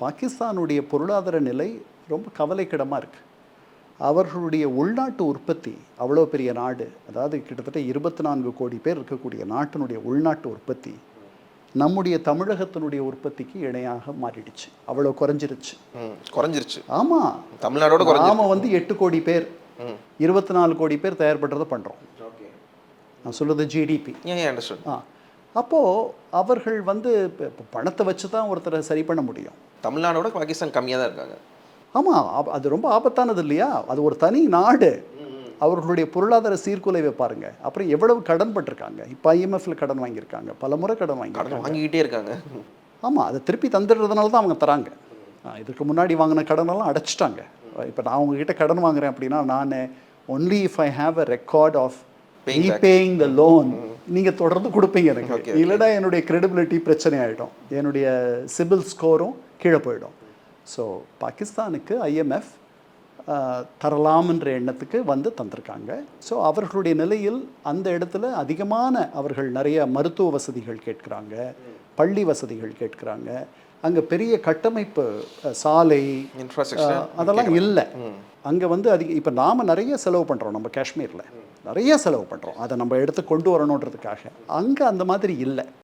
பாகிஸ்தானுடைய பொருளாதார நிலை ரொம்ப கவலைக்கிடமாக இருக்குது. அவர்களுடைய உள்நாட்டு உற்பத்தி அவ்வளோ பெரிய நாடு, அதாவது கிட்டத்தட்ட 24 கோடி பேர் இருக்கக்கூடிய நாட்டினுடைய உள்நாட்டு உற்பத்தி நம்முடைய தமிழகத்தினுடைய உற்பத்திக்கு இணையாக மாறிடுச்சு. அவ்வளோ குறைஞ்சிருச்சு. ஆமாம், தமிழ்நாடோட நாம வந்து 8 கோடி பேர் 24 கோடி பேர் தயார் பண்ணுறதை பண்ணுறோம். நான் சொல்கிறது ஜிடிபி. அப்போது அவர்கள் வந்து இப்போ பணத்தை வச்சு தான் ஒருத்தரை சரி பண்ண முடியும். தமிழ்நாடோட பாகிஸ்தான் கம்மியாக தான் இருக்காங்க. ஆமாம், அது ரொம்ப ஆபத்தானது இல்லையா? அது ஒரு தனி நாடு. அவர்களுடைய பொருளாதார சீர்குலைவை பாருங்க. அப்புறம் எவ்வளவு கடன் பட்டிருக்காங்க. இப்போ ஐஎம்எஃப்ல கடன் வாங்கியிருக்காங்க, பல முறை கடன் வாங்கிக்கிட்டே இருக்காங்க. ஆமாம், அதை திருப்பி தந்துடுறதுனால தான் அவங்க தராங்க. இதுக்கு முன்னாடி வாங்கின கடனெல்லாம் அடைச்சிட்டாங்க. இப்போ நான் உங்ககிட்ட கடன் வாங்குறேன் அப்படின்னா, நான் only if I have a record of repaying the loan, நீங்கள் தொடர்ந்து கொடுப்பீங்க எனக்கு. இல்லைனா என்னுடைய கிரெடிபிலிட்டி பிரச்சனை ஆகிடும், என்னுடைய சிபில் ஸ்கோரும் கீழே போயிடும். ஸோ பாகிஸ்தானுக்கு ஐஎம்எஃப் தரலாம்ன்ற எண்ணத்துக்கு வந்து தந்திருக்காங்க. ஸோ அவர்களுடைய நிலையில் அந்த இடத்துல அதிகமான அவர்கள் நிறைய மருத்துவ வசதிகள் கேட்குறாங்க, பள்ளி வசதிகள் கேட்குறாங்க. அங்கே பெரிய கட்டமைப்பு, சாலை, அதெல்லாம் இல்லை. அங்கே வந்து இப்போ நாம் நிறைய செலவு பண்ணுறோம், நம்ம காஷ்மீரில் நிறைய செலவு பண்ணுறோம், அதை நம்ம எடுத்து கொண்டு வரணுன்றதுக்காக. அங்கே அந்த மாதிரி இல்லை.